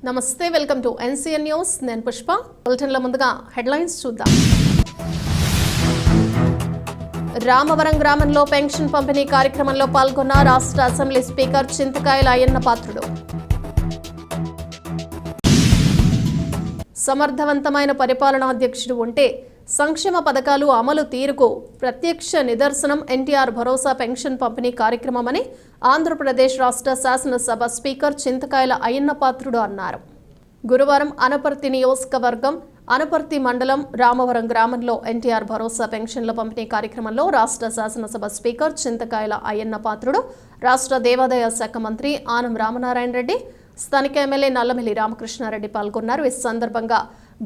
నమస్తే, welcome to NCN news. నేను పుష్ప. బులెటిన్ల ముందుగా హెడ్లైన్స్ చూద్దాం. రామవరం గ్రామంలో పెన్షన్ పంపిణీ కార్యక్రమంలో పాల్గొన్న రాష్ట్ర అసెంబ్లీ స్పీకర్ చింతకాయల అయ్యన్న పాత్రుడు. సమర్థవంతమైన పరిపాలనా అధ్యక్షుడు ఉంటే సంక్షేమ పథకాలు అమలు తీరుకు ప్రత్యక్ష నిదర్శనం ఎన్టీఆర్ భరోసా పెన్షన్ పంపిణీ కార్యక్రమమని ఆంధ్రప్రదేశ్ రాష్ట్ర శాసనసభ స్పీకర్ చింతకాయల అయ్యన్న పాత్రుడు అన్నారు. గురువారం అనపర్తి నియోజకవర్గం అనపర్తి మండలం రామవరం గ్రామంలో ఎన్టీఆర్ భరోసా పెన్షన్ల పంపిణీ కార్యక్రమంలో రాష్ట్ర శాసనసభ స్పీకర్ చింతకాయల అయ్యన్న పాత్రుడు, రాష్ట్ర దేవాదాయ శాఖ మంత్రి ఆనం రామనారాయణ రెడ్డి, స్థానిక ఎమ్మెల్యే నల్లమిల్లి రామకృష్ణారెడ్డి పాల్గొన్నారు. ఈ సందర్భంగా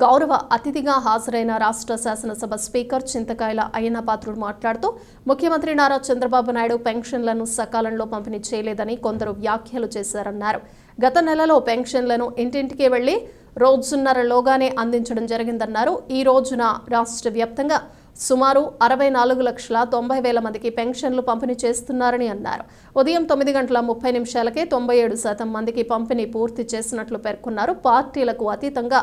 గౌరవ అతిథిగా హాజరైన రాష్ట్ర శాసనసభ స్పీకర్ చింతకాయల అయ్యన్న పాత్రుడు మాట్లాడుతూ ముఖ్యమంత్రి నారా చంద్రబాబు నాయుడు పెన్షన్లను సకాలంలో పంపిణీ చేయలేదని కొందరు వ్యాఖ్యలు చేశారన్నారు. గత నెలలో పెన్షన్లను ఇంటింటికి వెళ్లి రోజున్నరలోగానే అందించడం జరిగిందన్నారు. ఈ రోజున రాష్ట్ర వ్యాప్తంగా సుమారు 64,90,000 మందికి పెన్షన్లు పంపిణీ చేస్తున్నారని అన్నారు. ఉదయం 9 గంటల 30 నిమిషాలకే 97% మందికి పంపిణీ పూర్తి చేసినట్లు పేర్కొన్నారు. పార్టీలకు అతీతంగా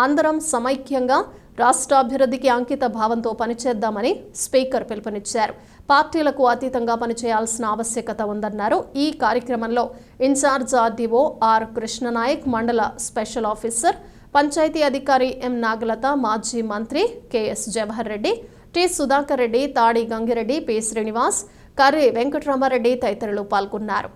అందరం సమైక్యంగా రాష్ట్రాభివృద్ధికి అంకిత భావంతో పనిచేద్దామని స్పీకర్ పిలుపునిచ్చారు. పార్టీలకు అతీతంగా పనిచేయాల్సిన ఆవశ్యకత ఉందన్నారు. ఈ కార్యక్రమంలో ఇన్ఛార్జ్ ఆర్డీఓ ఆర్ కృష్ణనాయక్, మండల స్పెషల్ ఆఫీసర్, పంచాయతీ అధికారి ఎం నాగలత, మాజీ మంత్రి కెఎస్ జవహర్ రెడ్డి, టి సుధాకర్ రెడ్డి, తాడి గంగిరెడ్డి, పి శ్రీనివాస్, కర్రి వెంకటరామారెడ్డి తదితరులు పాల్గొన్నారు.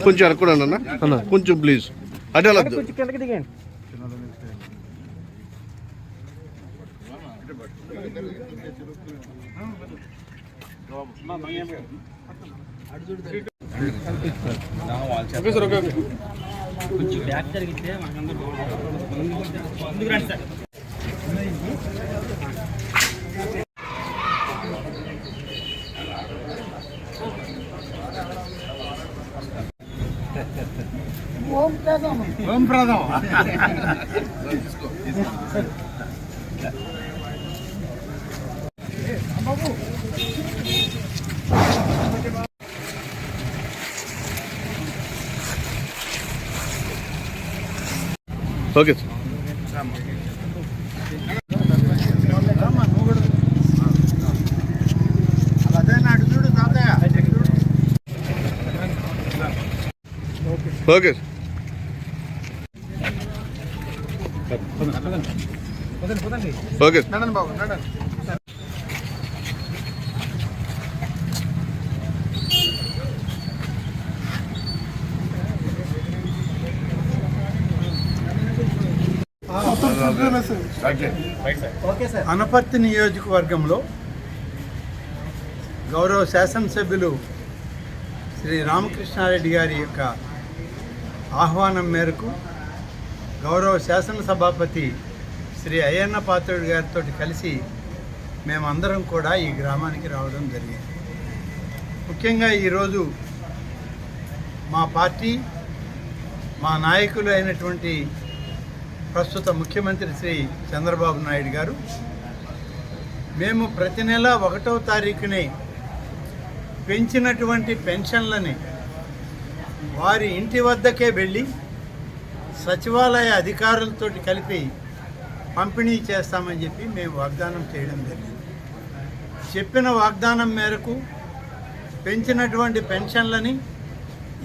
కొంచెం అనుకున్నాను అన్న, కొంచెం ప్లీజ్ అటే ఓం ప్రదం ఓకే ఓకే ఓకే బాబు అనపర్తి నియోజకవర్గంలో గౌరవ శాసనసభ్యులు శ్రీ రామకృష్ణారెడ్డి గారి యొక్క ఆహ్వానం మేరకు గౌరవ శాసనసభాపతి శ్రీ అయ్యన్న పాత్రుడు గారితో కలిసి మేమందరం కూడా ఈ గ్రామానికి రావడం జరిగింది. ముఖ్యంగా ఈరోజు మా పార్టీ, మా నాయకులు అయినటువంటి ప్రస్తుత ముఖ్యమంత్రి శ్రీ చంద్రబాబు నాయుడు గారు మేము ప్రతి నెల 1వ తారీఖునే పెంచినటువంటి పెన్షన్లని వారి ఇంటి వద్దకే వెళ్ళి సచివాలయ అధికారులతో కలిపి పంపిణీ చేస్తామని చెప్పి మేము వాగ్దానం చేయడం జరిగింది. చెప్పిన వాగ్దానం మేరకు పెంచినటువంటి పెన్షన్లని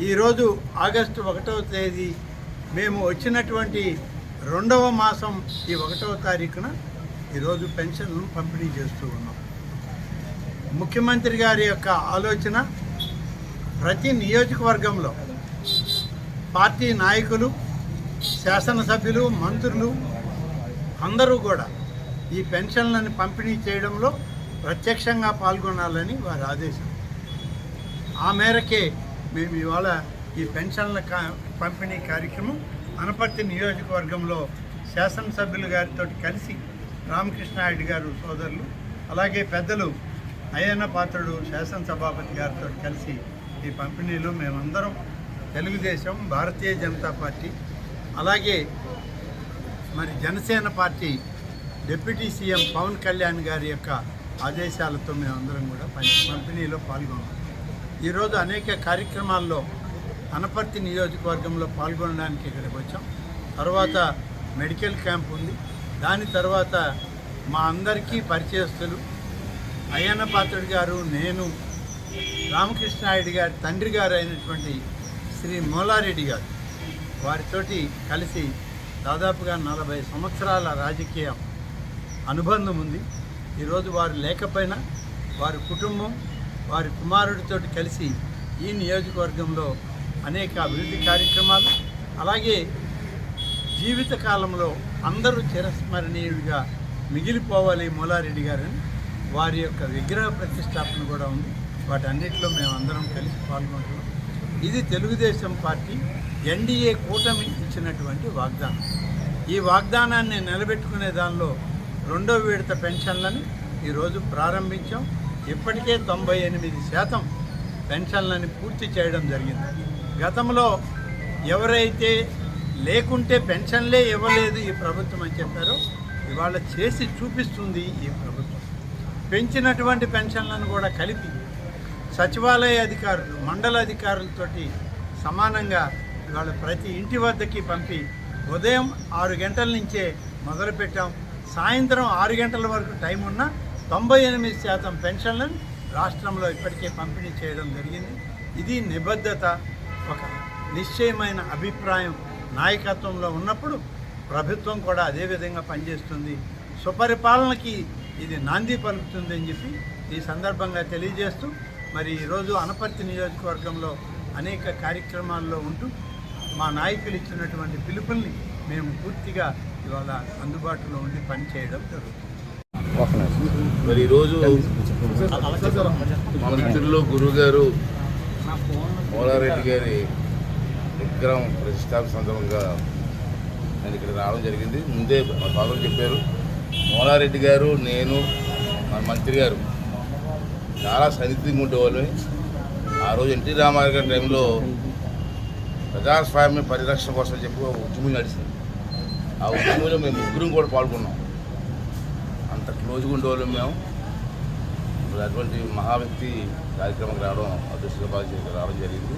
ఈరోజు ఆగస్టు 1వ తేదీ మేము వచ్చినటువంటి 2వ మాసం ఈ 1వ తారీఖున ఈరోజు పెన్షన్లను పంపిణీ చేస్తూ ఉన్నాం. ముఖ్యమంత్రి గారి యొక్క ఆలోచన ప్రతి నియోజకవర్గంలో పార్టీ నాయకులు, శాసనసభ్యులు, మంత్రులు అందరూ కూడా ఈ పెన్షన్లను పంపిణీ చేయడంలో ప్రత్యక్షంగా పాల్గొనాలని వారి ఆదేశం. ఆ మేరకే మేము ఇవాళ ఈ పెన్షన్ల పంపిణీ కార్యక్రమం అనపర్తి నియోజకవర్గంలో శాసనసభ్యులు గారితో కలిసి రామకృష్ణారెడ్డి గారు సోదరులు, అలాగే పెద్దలు అయ్యన్న పాత్రుడు శాసనసభాపతి గారితో కలిసి ఈ పంపిణీలో మేమందరం తెలుగుదేశం, భారతీయ జనతా పార్టీ, అలాగే మరి Janasena party deputy CM Pavan Kalyan గారి యొక్క ఆదేశాలతో మేమందరం కూడా పంపిణీలో పాల్గొన్నాం. ఈరోజు అనేక కార్యక్రమాల్లో అనపర్తి నియోజకవర్గంలో పాల్గొనడానికి ఇక్కడికి వచ్చాం. తర్వాత మెడికల్ క్యాంప్ ఉంది. దాని తర్వాత మా అందరికీ పరిచయస్తులు అయ్యన్న పాత్రుడు గారు, నేను, రామకృష్ణారెడ్డి గారి తండ్రి గారు అయినటువంటి శ్రీ మూలారెడ్డి గారు, వారితోటి కలిసి దాదాపుగా 40 సంవత్సరాల రాజకీయ అనుబంధం ఉంది. ఈరోజు వారు లేకపోయినా వారి కుటుంబం, వారి కుమారుడితో కలిసి ఈ నియోజకవర్గంలో అనేక అభివృద్ధి కార్యక్రమాలు, అలాగే జీవితకాలంలో అందరూ చిరస్మరణీయుడిగా మిగిలిపోవాలి మూలారెడ్డి గారని వారి యొక్క విగ్రహ ప్రతిష్టాపన కూడా ఉంది. వాటన్నిటిలో మేమందరం కలిసి పాల్గొంటున్నాం. ఇది తెలుగుదేశం పార్టీ ఎన్డీఏ కూటమి ఇచ్చినటువంటి వాగ్దానం. ఈ వాగ్దానాన్ని నిలబెట్టుకునే దానిలో 2వ విడత పెన్షన్లను ఈరోజు ప్రారంభించాం. ఇప్పటికే 98% పెన్షన్లను పూర్తి చేయడం జరిగింది. గతంలో ఎవరైతే లేకుంటే పెన్షన్లే ఇవ్వలేదు ఈ ప్రభుత్వం అని చెప్పారో ఇవాళ చేసి చూపిస్తుంది ఈ ప్రభుత్వం. పెంచినటువంటి పెన్షన్లను కూడా కలిపి సచివాలయ అధికారులు, మండల అధికారులతోటి సమానంగా ఇవాళ ప్రతి ఇంటి వద్దకి పంపి ఉదయం 6 గంటల నుంచే మొదలుపెట్టాం. సాయంత్రం 6 గంటల వరకు టైం ఉన్న 98% పెన్షన్లను రాష్ట్రంలో ఇప్పటికే పంపిణీ చేయడం జరిగింది. ఇది నిబద్ధత, ఒక నిశ్చయమైన అభిప్రాయం నాయకత్వంలో ఉన్నప్పుడు ప్రభుత్వం కూడా అదేవిధంగా పనిచేస్తుంది. సుపరిపాలనకి ఇది నాంది పలుకుతుంది అని చెప్పి ఈ సందర్భంగా తెలియజేస్తూ, మరి ఈరోజు అనపర్తి నియోజకవర్గంలో అనేక కార్యక్రమాల్లో ఉంటూ మా నాయకులు ఇచ్చినటువంటి పిలుపుల్ని మేము పూర్తిగా ఇవాళ అందుబాటులో ఉండి పనిచేయడం జరుగుతుంది. మరి ఈరోజు మన మిత్రులు గురువుగారు మూలారెడ్డి గారి విగ్రహం ప్రతిష్టాపన సందర్భంగా నేను ఇక్కడ రావడం జరిగింది. ముందే మా ఫాదర్ చెప్పారు, మూలారెడ్డి గారు, నేను, మన మంత్రి గారు చాలా సన్నిహితంగా ఉండేవాళ్ళని. ఆ రోజు ఎన్టీ రామారావు గారి టైంలో ప్రజాస్వామ్య పరిరక్షణ కోసం చెప్పి ఒక ఉద్యమం నడిచింది. ఆ ఉద్యమంలో మేము ముగ్గురం కూడా పాల్గొన్నాం. అంత క్లోజ్గా ఉండేవాళ్ళం మేము. అటువంటి మహా వ్యక్తి కార్యక్రమానికి రావడం అదృష్టంగా బాగా రావడం జరిగింది.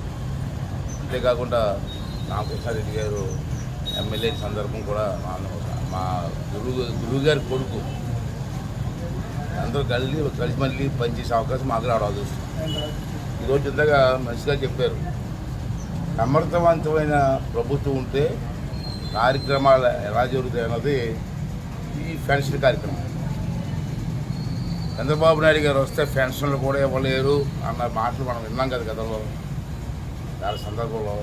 అంతేకాకుండా రామకృష్ణారెడ్డి గారు ఎమ్మెల్యే సందర్భం కూడా మా గురువు గారి కొడుకు అందరూ కలిసి మళ్ళీ పనిచేసే అవకాశం మాకు రావడం అదృష్టం. ఈరోజు ఇంతగా మంచిగా చెప్పారు, సమర్థవంతమైన ప్రభుత్వం ఉంటే కార్యక్రమాలు ఎలా జరుగుతాయి అన్నది ఈ పెన్షన్ కార్యక్రమం. చంద్రబాబు నాయుడు గారు వస్తే పెన్షన్లు కూడా ఇవ్వలేరు అన్న మాటలు మనం విన్నాం కదా గతంలో. చాలా సందర్భంలో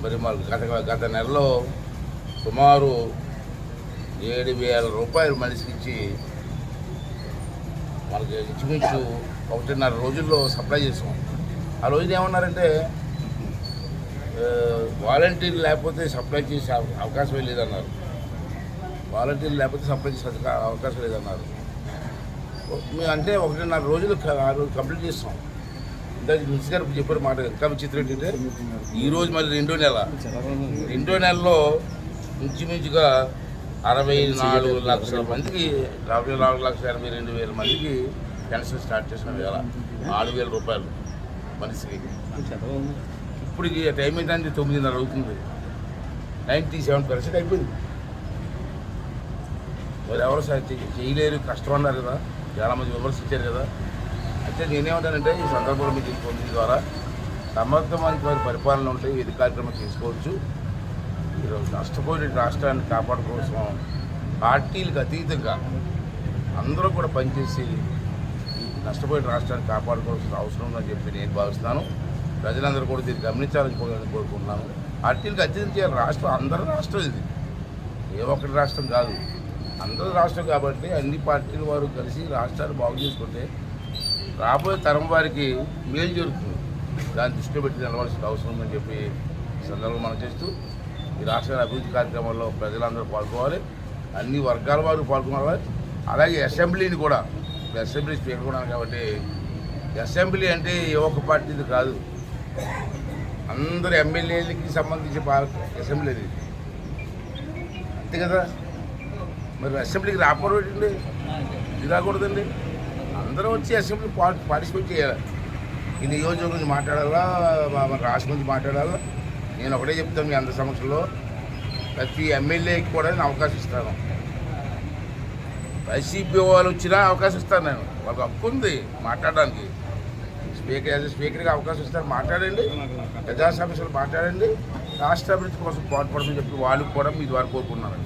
మరి మాకు గత నెలలో సుమారు 7,000 రూపాయలు మనిషికి ఇచ్చి మనకి ఇంచుమించు 1.5 రోజుల్లో సప్లై చేసాం. ఆ రోజున ఏమన్నారంటే వాలంటీర్లు లేకపోతే సప్లై చేసే అవకాశమే లేదన్నారు. వాలంటీర్లు లేకపోతే సప్లై చేసే అవకాశం లేదన్నారు. మేము అంటే 1.5 రోజులు కంప్లీట్ చేస్తాం. ఇందాక మినిస్టర్ గారు చెప్పారు మాట. ఇంకా విచిత్రం ఏంటంటే ఈరోజు మళ్ళీ 2వ నెలలో ఇంచుమించుగా 64 లక్షల మందికి 44,82,000 మందికి పెన్షన్ స్టార్ట్ చేసిన వేళ 4,000 రూపాయలు మనిషికి. ఇప్పటికి టైం ఏంటంటే 9:30 అవుతుంది. 97% అయిపోయింది. మరి ఎవరు చేయలేరు, కష్టం అన్నారు కదా, చాలామంది విమర్శించారు కదా. అయితే నేనేమంటానంటే ఈ సందర్భంలో మీకు పొందిన ద్వారా సమర్థవంతమైన పరిపాలన ఉంటే ఇది కార్యక్రమం తీసుకోవచ్చు. ఈరోజు నష్టపోయిన రాష్ట్రాన్ని కాపాడు కోసం పార్టీలకు అతీతంగా అందరూ కూడా పనిచేసి నష్టపోయిన రాష్ట్రాన్ని కాపాడుకోవాల్సిన అవసరం ఉందని చెప్పి నేను భావిస్తాను. ప్రజలందరూ కూడా దీన్ని గమనించాలని కోరుకుంటున్నాను. పార్టీలకు అతీతం రాష్ట్రం అందరూ రాష్ట్రం, ఇది ఏ ఒక్కటి రాష్ట్రం కాదు, అందరూ రాష్ట్రం. కాబట్టి అన్ని పార్టీల వారు కలిసి రాష్ట్రాన్ని బాగు చేసుకుంటే రాబోయే తరం వారికి మేలు జరుగుతుంది. దాన్ని దృష్టిలో పెట్టి నిలవాల్సిన అవసరం ఉందని చెప్పి సందర్భంగా మనం చేస్తూ ఈ రాష్ట్ర అభివృద్ధి కార్యక్రమాల్లో ప్రజలందరూ పాల్గొవాలి, అన్ని వర్గాల వారు పాల్గొనాలి. అలాగే అసెంబ్లీని కూడా అసెంబ్లీ స్పీకర్ కూడా కాబట్టి అసెంబ్లీ అంటే ఏ ఒక్క పార్టీది కాదు, అందరు ఎమ్మెల్యేలకి సంబంధించి అసెంబ్లీ అది అంతే కదా. మరి అసెంబ్లీకి రాకూడదండి, ఇది రాకూడదండి. అందరూ వచ్చి అసెంబ్లీ పార్టిసిపేట్ చేయాలి. ఈ నియోజకవర్గం గురించి మాట్లాడాలా, మన రాష్ట్రం గురించి మాట్లాడాలా. నేను ఒకటే చెప్తాను, మీ అందరి సమక్షంలో ప్రతి ఎమ్మెల్యేకి కూడా నేను అవకాశం ఇస్తాను. వైసీపీ వాళ్ళు వచ్చినా అవకాశం ఇస్తాను, నేను వాళ్ళకి హక్కు ఉంది మాట్లాడడానికి. స్పీకర్గా అవకాశం ఇస్తారు, మాట్లాడండి, ప్రజా సమస్యలు మాట్లాడండి, రాష్ట్ర అభివృద్ధి కోసం పాటుపడమని చెప్పి వాళ్ళు కూడా మీ ద్వారా కోరుకున్నాను.